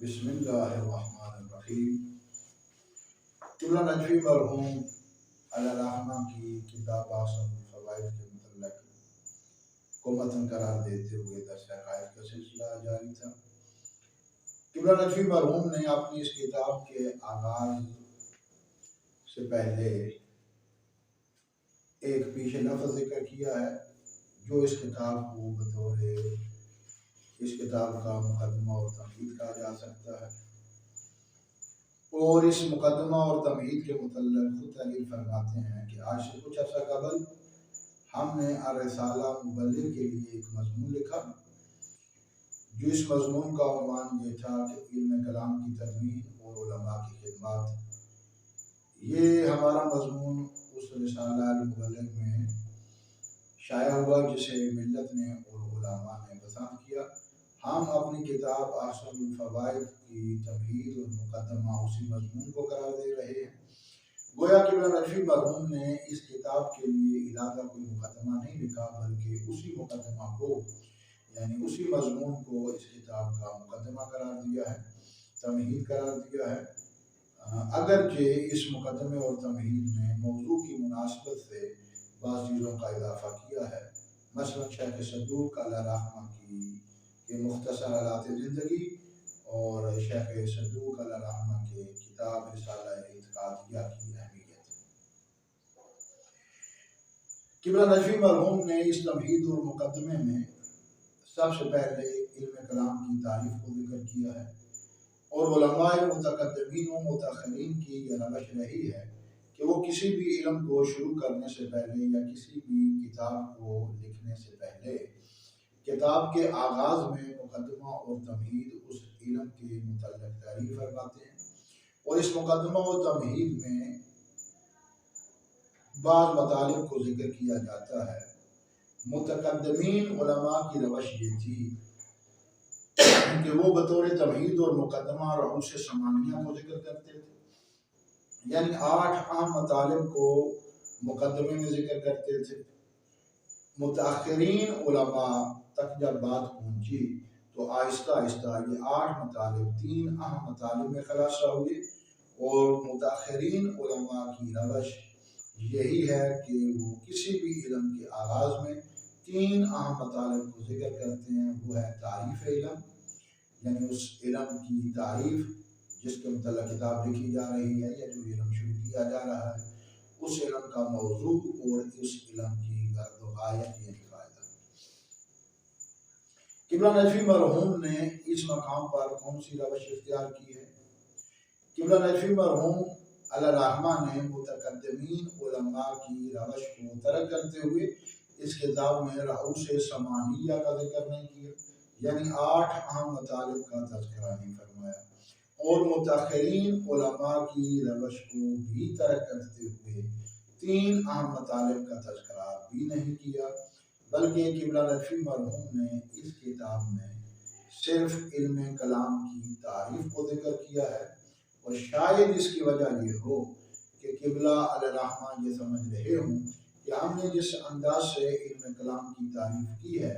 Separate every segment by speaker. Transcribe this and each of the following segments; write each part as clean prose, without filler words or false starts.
Speaker 1: بسم اللہ الرحمن الرحیم۔ قبلہ نجفی مرحوم علیہ الرحمہ کی کتاب احسن الفوائد کے متعلق کو متن قرار دیتے ہوئے درس عقائد کا سلسلہ جاری تھا۔ قبلہ نجفی مرحوم نے اپنی اس کتاب کے آغاز سے پہلے ایک پیش لفظ ذکر کیا ہے جو اس کتاب کو بطور اس کتاب کا مقدمہ اور تمہید کہا جا سکتا ہے، اور اس مقدمہ اور تمہید کے متعلق خود تعریف فرماتے ہیں کہ آج سے کچھ عرصہ قبل ہم نے الرسالہ مبلغ کے لیے ایک مضمون لکھا، جو اس مضمون کا عنوان یہ تھا کہ علم کلام کی تدوین اور علماء کی خدمات۔ یہ ہمارا مضمون اس رسالہ المبلغ میں شائع ہوا جسے ملت نے اور علماء نے پسند کیا۔ ہم اپنی کتاب احسن الفوائد کی تمہید اور مقدمہ اسی مضمون کو قرار دے رہے ہیں۔ گویا قبلہ نجفی مرحوم نے اس کتاب کے لیے علیحدہ کوئی مقدمہ نہیں لکھا، بلکہ اسی مقدمہ کو یعنی اسی مضمون کو اس کتاب کا مقدمہ قرار دیا ہے، تمہید قرار دیا ہے، اگرچہ اس مقدمے اور تمہید میں موضوع کی مناسبت سے بعض چیزوں کا اضافہ کیا ہے۔ مثلا شیخ صدوق علیہ الرحمہ کی مختصر حالات زندگی اور شیخ صدوق علیہ الرحمہ کے کتاب رسالہ اعتقادیہ کی اہمیت۔ قبلہ نجفی مرحوم نے اس تمہید اور مقدمے میں سب سے پہلے علم کلام کی تعریف کو ذکر کیا ہے، اور علماء متقدمین و متاخرین کی یہ روش رہی ہے کہ وہ کسی بھی علم کو شروع کرنے سے پہلے یا کسی بھی کتاب کو لکھنے سے پہلے کتاب کے آغاز میں مقدمہ اور تمہید اس علم کے متعلق تعریف فرماتے ہیں، اور اس مقدمہ و تمہید میں بعض مطالب کو ذکر کیا جاتا ہے۔ متقدمین علماء کی روش یہ تھی کہ وہ بطور تمہید اور مقدمہ رؤوس ثمانیہ کو ذکر کرتے تھے، یعنی 8 اہم مطالب کو مقدمے میں ذکر کرتے تھے۔ متاخرین علماء تک جب بات پہنچی تو آہستہ آہستہ یہ 8 مطالب 3 اہم مطالب میں خلاصہ ہوئے، اور متاخرین علماء کی روش یہی ہے کہ وہ کسی بھی علم کے آغاز میں 3 اہم مطالب کو ذکر کرتے ہیں۔ وہ ہے تعریف علم، یعنی اس علم کی تعریف جس کے متعلق کتاب لکھی جا رہی ہے یا جو علم شروع کیا جا رہا ہے، اس علم کا موضوع اور اس علم کی غرض و غایت یعنی فائدہ۔ قبلہ نجفی مرحوم نے اس مقام پر کون سی روش اختیار کی ہے؟ قبلہ نجفی مرحوم علیہ الرحمہ نے متقدمین علماء کی روش کو ترک کرتے ہوئے اس کتاب میں رؤوس ثمانیہ کا ذکر نہیں کیا، یعنی 8 اہم مطالب کا تذکرہ نہیں فرمایا، اور متاخرین علماء کی روش کو بھی ترک کرتے ہوئے 3 اہم مطالب کا تذکرہ بھی نہیں کیا، بلکہ قبلہ نجفی مرحوم نے اس کتاب میں صرف علم کلام کی تعریف کو ذکر کیا ہے، اور شاید اس کی وجہ یہ ہو کہ قبلہ علیہ الرحمہ یہ سمجھ رہے ہوں کہ ہم نے جس انداز سے علم کلام کی تعریف کی ہے،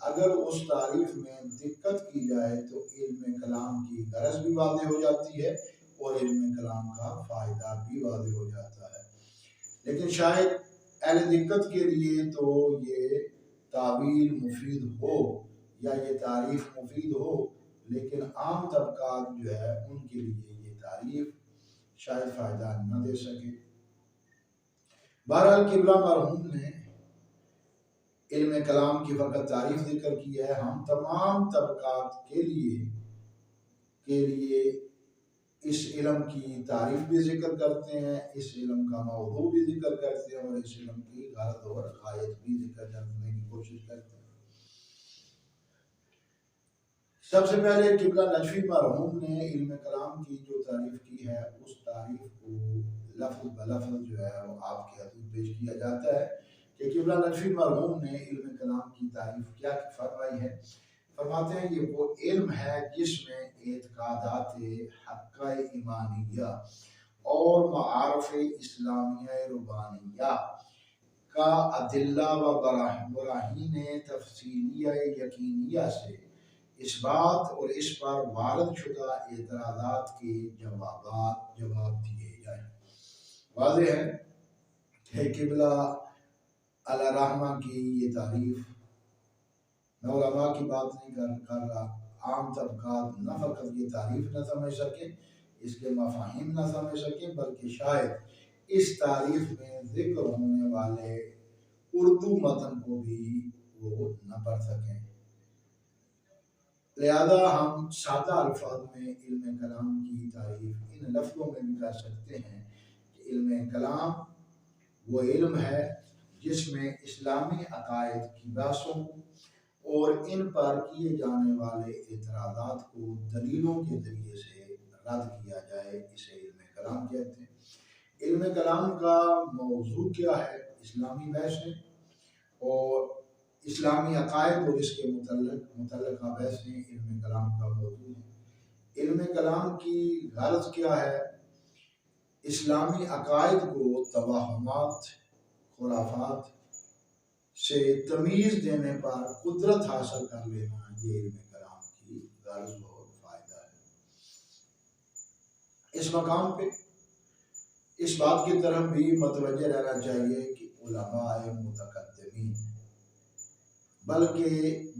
Speaker 1: اگر اس تعریف میں دقت کی جائے تو علم کلام کی غرض بھی واضح ہو جاتی ہے اور علم کلام کا فائدہ بھی واضح ہو جاتا ہے۔ لیکن شاید اہل دقت کے لیے تو یہ تعویل مفید ہو یا یہ تعریف مفید ہو، لیکن عام طبقات جو ہے ان کے لیے یہ تعریف شاید فائدہ نہ دے سکے۔ بہرحال قبلہ مرحوم نے علم کلام کی فقط تعریف ذکر کی ہے۔ ہم تمام طبقات کے لیے اس علم کی تعریف بھی ذکر کرتے ہیں، اس علم کا موضوع بھی ذکر کرتے ہیں، اور اس علم کی غرض اور غایت بھی ذکر کرنے کی کوشش کرتے ہیں۔ سب سے پہلے قبلہ نجفی مرحوم نے علم کلام کی جو تعریف کی ہے، اس تعریف کو لفظ بلفظ جو ہے وہ آپ کے حضور پیش کیا جاتا ہے کہ قبلہ نجفی مرحوم نے علم کلام کی تعریف کیا فرمائی ہے۔ فرماتے ہیں یہ وہ علم ہے جس میں اعتقادات حقہ ایمانیہ اور معارف اسلامیہ ربانیہ کا ادلہ و براہین تفصیلیہ یقینیہ سے اس بات اور اس پر وارد شدہ اعتراضات کے جواب دیے جائیں۔ واضح ہے کہ قبلہ علیہ الرحمہ کی یہ تعریف میں علماء کی بات نہیں کر رہا، عام طبقات نہ فقط یہ تعریف نہ سمجھ سکیں، اس کے مفاہیم نہ سمجھ سکیں، بلکہ شاید اس تعریف میں ذکر ہونے والے اردو متن کو بھی وہ نہ پڑھ سکیں۔ لہذا ہم سادہ الفاظ میں علم کلام کی تعریف ان لفظوں میں بھی کر سکتے ہیں کہ علم کلام وہ علم ہے جس میں اسلامی عقائد کی بحثوں اور ان پر کیے جانے والے اعتراضات کو دلیلوں کے ذریعے سے رد کیا جائے، اسے علم کلام کہتے ہیں۔ علم کلام کا موضوع کیا ہے؟ اسلامی بحثیں اور اسلامی عقائد اور اس کے متعلقہ بحثیں علم کلام کا موضوع ہے۔ علم کلام کی غرض کیا ہے؟ اسلامی عقائد کو توہمات، خرافات سے تمیز دینے پر قدرت حاصل کر لینا، یہ علم کلام کی غرض اور فائدہ ہے۔ اس مقام پہ اس بات کی طرف بھی متوجہ رہنا چاہیے کہ علماء متقدمین بلکہ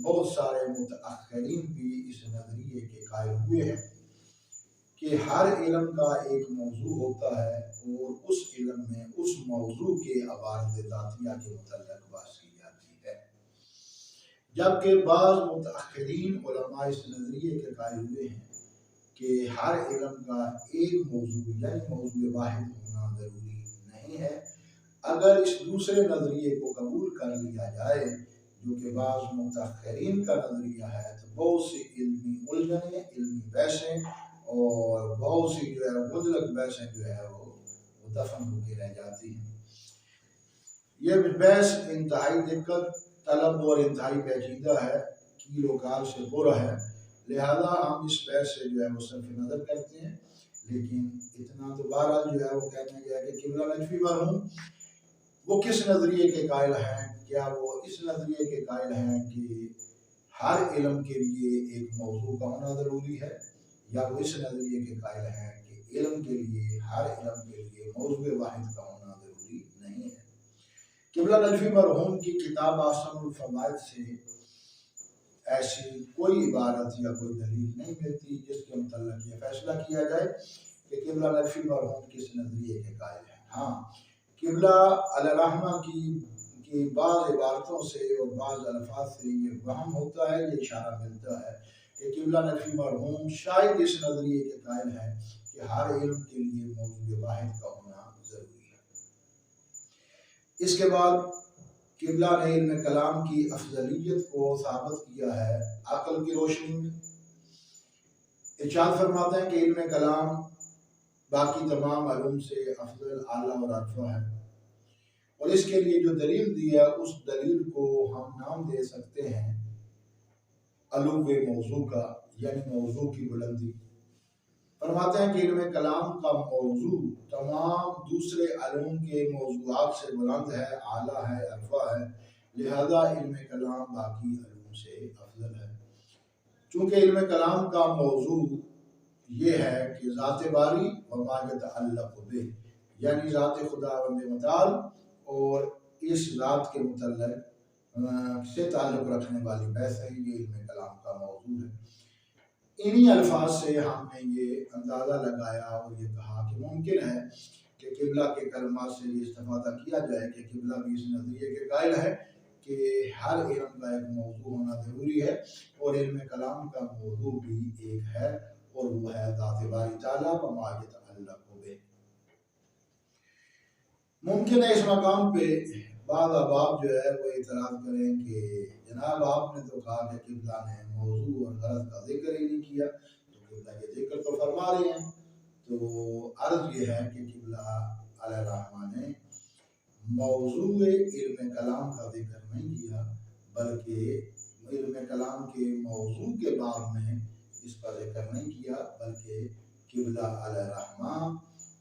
Speaker 1: بہت سارے متأخرین بھی اس نظریے کے قائل ہوئے ہیں کہ ہر علم کا ایک موضوع ہوتا ہے اور اس علم میں اس موضوع کے عوارض ذاتیہ کے متعلق بحث کی جاتی ہے، جبکہ بعض متأخرین علماء اس نظریے کے قائل ہوئے ہیں کہ ہر علم کا ایک موضوع یعنی موضوع واحد ہونا ضروری نہیں ہے۔ اگر اس دوسرے نظریے کو قبول کر لیا جائے جو کہ بعض متأخرین کا نظریہ ہے، تو بہت سی علمی الجھنیں، علمی بحثیں اور بہت سی مطلق بحثیں وہ دفن ہو کے رہ جاتی ہیں۔ یہ بحث انتہائی دقت طلب اور انتہائی پیچیدہ ہے، کیلو کال سے پورا ہے، لہذا ہم اس بحث سے وہ صرف نظر کرتے ہیں۔ لیکن اتنا تو بہرحال وہ کہنے گیا کہ قبلہ نجفی مرحوم وہ کس نظریے کے قائل ہیں؟ کیا وہ اس نظریے کے قائل ہیں کہ ہر علم کے لیے ایک موضوع کا ہونا ضروری ہے، یا وہ اس نظریے کے قائل ہیں کہ علم کے لیے، ہر علم کے لیے موضوع واحد کا ہونا ضروری نہیں ہے؟ قبلہ نجفی مرحوم کی کتاب احسن الفوائد سے ایسی کوئی عبارت یا کوئی دلیل نہیں ملتی جس کے متعلق یہ فیصلہ کیا جائے کہ قبلہ نجفی مرحوم کس نظریے کے قائل ہیں۔ ہاں، قبلہ علیہ الرحمہ کی بعض عبارتوں سے اور بعض الفاظ سے یہ وہم ہوتا ہے، یہ اشارہ ملتا ہے کہ قبلہ نجفی مرحوم شاید اس نظریے کے قائل ہے کہ ہر علم کے لیے موضوع واحد کا ہونا ضروری ہے۔ اس کے بعد قبلہ نے علم کلام کی افضلیت کو ثابت کیا ہے عقل کی روشنی میں۔ ارشاد فرماتے ہیں کہ علم کلام باقی تمام علوم سے افضل، اعلیٰ اور ارفع ہے، اور اس کے لیے جو دلیل دی ہے اس دلیل کو ہم نام دے سکتے ہیں علو موضوع کا، یعنی موضوع کی بلندی۔ فرماتے ہیں کہ علم کلام کا موضوع تمام دوسرے علوم کے موضوعات سے بلند ہے، اعلیٰ ہے، ارفع ہے، لہذا علم کلام باقی علوم سے افضل ہے۔ چونکہ علم کلام کا موضوع یہ ہے کہ ذات باری و ما یتعلق بہ، یعنی ذات خداوند متعال اور اس ذات کے متعلق سے تعلق رکھنے والی بحثیں، یہ علم کلام کا موضوع ہے۔ انہی الفاظ سے ہم نے یہ اندازہ لگایا اور یہ کہا کہ ممکن ہے کہ قبلہ کے کلمات سے یہ استفادہ کیا جائے کہ قبلہ بھی اس نظریے کے قائل ہے کہ ہر علم کا ایک موضوع ہونا ضروری ہے، اور علم کلام کا موضوع بھی ایک ہے، اور وہ ہے ذات باری تعالیٰ و ما یتعلق بہ۔ ممکن ہے اس مقام پہ بعض احباب وہ اعتراض کریں کہ جناب آپ نے تو کہا کہ قبلہ نے موضوع اور غرض کا ذکر ہی نہیں کیا، تو قبلہ کے ذکر تو فرما رہے ہیں۔ تو عرض یہ ہے کہ قبلہ علیہ الرحمہ نے موضوع علم کلام کا ذکر نہیں کیا، بلکہ علم کلام کے موضوع کے باب میں اس کا ذکر نہیں کیا، بلکہ قبلہ علیہ الرحمہ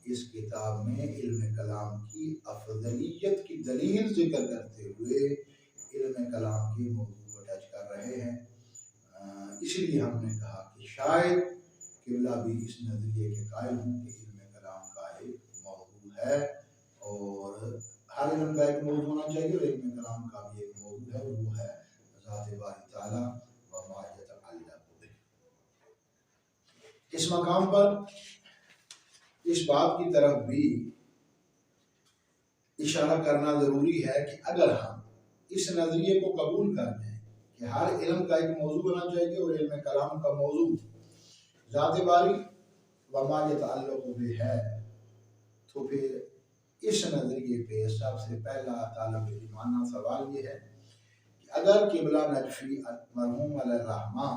Speaker 1: اس کتاب میں علم کلام کی افضلیت کی دلیل ذکر کرتے ہوئے علم کلام کے موضوع کو ٹچ کر رہے ہیں۔ اس لیے ہم نے کہا کہ شاید قبلہ بھی اس نظریے کے قائل ہوں کہ علم کلام کا ایک موضوع ہے، اور ہر علم کا ایک موضوع ہونا چاہیے، اور علم کلام کا بھی ایک موضوع ہے، اور وہ ہے ذات باری تعالیٰ وما یتعلق بہ۔ اس مقام پر اس بات کی طرف بھی اشارہ کرنا ضروری ہے کہ اگر ہم اس نظریے کو قبول کر لیں کہ ہر علم کا ایک موضوع ہونا چاہیے، اور علم کلام کا موضوع ذات باری وما یتعلق بہ ہے، تو پھر اس نظریے پہ سب سے پہلا طالب علمانہ سوال یہ ہے کہ اگر قبلہ نجفی مرحوم علیہ الرحمٰ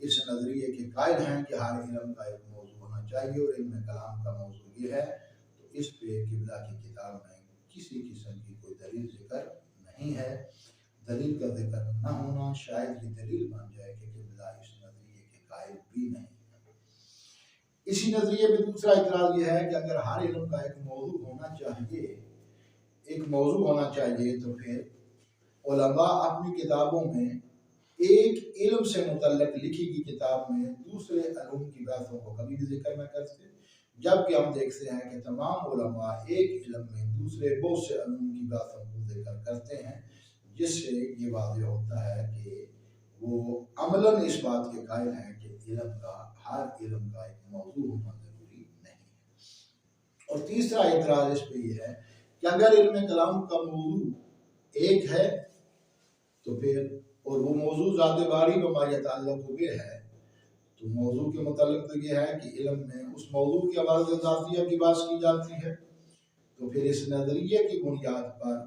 Speaker 1: اس نظریے کے قائل ہیں کہ ہر علم کا ایک موضوع ہونا چاہیے اور علم کلام کا موضوع یہ ہے، تو اس پہ قبلہ کی کتاب میں کسی قسم کی کوئی دلیل ذکر نہیں ہے۔ دلیل کا ذکر نہ ہونا شاید یہ دلیل بن جائے کہ قبلہ اس نظریے کے قائل بھی نہیں ہے۔ اسی نظریے پہ دوسرا اعتراض یہ ہے کہ اگر ہر علم کا ایک موضوع ہونا چاہیے تو پھر علماء اپنی کتابوں میں ایک علم سے متعلق لکھی گئی کتاب میں دوسرے علوم کی بحثوں کو کبھی بھی ذکر نہ کرتے، جبکہ ہم دیکھتے ہیں کہ تمام علماء ایک علم میں دوسرے بہت سے علوم کی بحثوں کو ذکر کرتے ہیں، جس سے یہ واضح ہوتا ہے کہ وہ عملاً اس بات کے قائل ہیں کہ ہر علم کا ایک موضوع ہونا ضروری نہیں ہے۔ اور تیسرا اعتراض اس پہ یہ ہے کہ اگر علم کلام کا موضوع ایک ہے تو پھر اور وہ موضوع ذات باری وما یتعلق بہ ہے، تو موضوع کے متعلق تو یہ ہے کہ علم میں اس موضوع کے حوالے ذاتیہ کی بات کی جاتی ہے، تو پھر اس نظریے کی بنیاد پر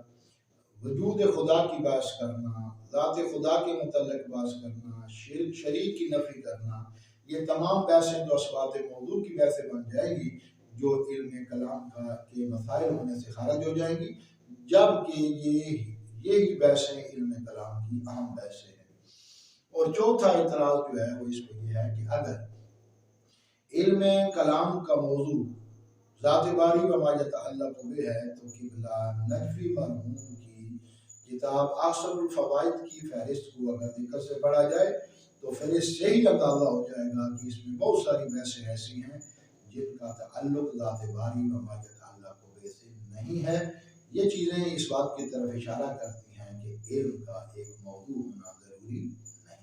Speaker 1: وجود خدا کی بات کرنا، ذات خدا کے متعلق بات کرنا، شریک کی نفی کرنا، یہ تمام بحثیں جو اسبات موضوع کی بحثیں بن جائیں گی، جو علم کلام کے مسائل ہونے سے خارج ہو جائیں گی، جبکہ یہی بحثیں علم کلام کی اہم بحثیں ہیں۔ اور چوتھا اعتراض جو ہے وہ اس پہ یہ ہے کہ اگر علم کلام کا موضوع ذات باری وما یتعلق بہ ہے تو قبلہ نجفی مرحوم کی کتاب احسن الفوائد کی فہرست کو اگر ذکر سے پڑھا جائے تو پھر اس سے ہی اندازہ ہو جائے گا کہ اس میں بہت ساری بحثیں ایسی ہیں جن کا تعلق ذات باری وما یتعلق بہ سے نہیں ہے۔ یہ چیزیں اس بات کی طرف اشارہ کرتی ہیں کہ علم کا ایک موضوع ہونا ضروری نہیں ہے۔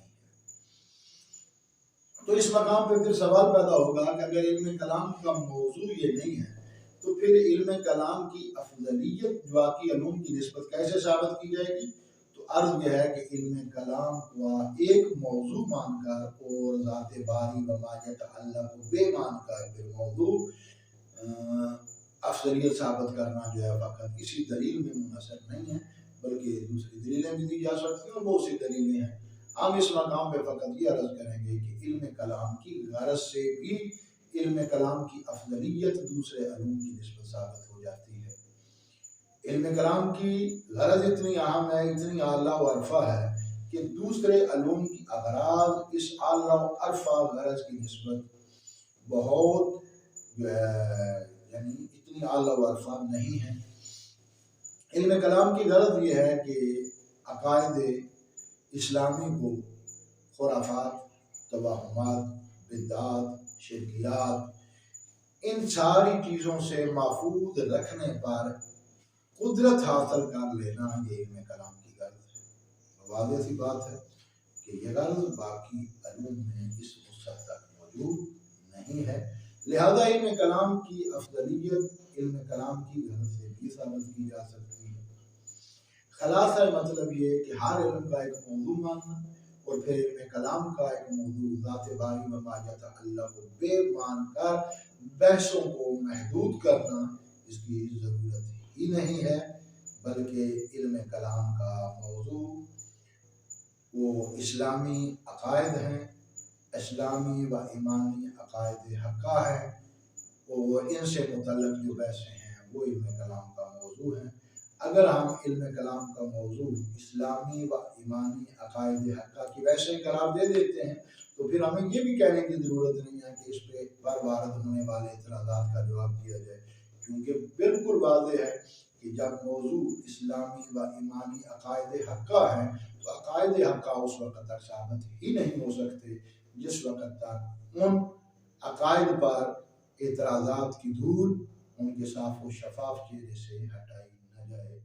Speaker 1: تو اس مقام پہ پھر سوال پیدا ہوگا کہ اگر علم کلام کا موضوع یہ نہیں ہے تو پھر علم کلام کی افضلیت جو باقی علوم کی نسبت کیسے ثابت کی جائے گی؟ تو عرض یہ ہے کہ علم کلام کو ایک موضوع مان کر اور ذات باری وما یتعلق بہ مان کر پھر موضوع افضلیت ثابت کرنا جو ہے فقط کسی دلیل میں منحصر نہیں ہے، بلکہ دوسری دلیلیں بھی دی جا سکتی ہیں اور بہت سی دلیلیں ہیں۔ ہم اس مقام پہ فقط یہ عرض کریں گے کہ علم کلام کی غرض سے بھی علم کلام کی افضلیت دوسرے علوم کی نسبت ثابت ہو جاتی ہے۔ علم کلام کی غرض اتنی اہم ہے، اتنی اعلیٰ و عرفہ ہے کہ دوسرے علوم کی اغراض اس اعلیٰ و عرفہ غرض کی نسبت بہت یعنی اتنی اعلیٰ و عرفہ نہیں ہے۔ علم کلام کی غرض یہ ہے کہ عقائد اسلامی کو خرافات، توہمات، بدعات، شرکیات، ان ساری چیزوں سے محفوظ رکھنے پر قدرت حاصل کر لینا یہ علم کلام کی غرض ہے۔ واضح سی بات ہے کہ یہ غرض باقی علوم میں اس وسعت تک موجود نہیں ہے، لہذا علم کلام کی افضلیت علم کلام کی غرض سے بھی ثابت کی جا سکتی ہے۔ خلاصہ مطلب یہ کہ ہر علم کا ایک موضوع ماننا اور پھر علم کلام کا ایک موضوع ذات باری وما یتعلق بہ مان کر بحثوں کو محدود کرنا اس کی ضرورت ہی نہیں ہے، بلکہ علم کلام کا موضوع وہ اسلامی عقائد ہیں، اسلامی و ایمانی عقائد حقہ ہیں، اور ان سے متعلق جو بحثیں ہیں وہ علم کلام کا موضوع ہیں۔ اگر ہم علم کلام کا موضوع اسلامی و ایمانی عقائد حقہ کی بحثیں قرار دے دیتے ہیں تو پھر ہمیں یہ بھی کہنے کی ضرورت نہیں ہے کہ اس پہ بار وارد ہونے والے اعتراضات کا جواب دیا جائے، کیونکہ بالکل واضح ہے کہ جب موضوع اسلامی و ایمانی عقائد حقہ ہے تو عقائد حقہ اس وقت تک ثابت ہی نہیں ہو سکتے جس وقت تک ان عقائد پر اعتراضات کی دھول ان کے صاف و شفاف چہرے سے ہٹائی نہ جائے۔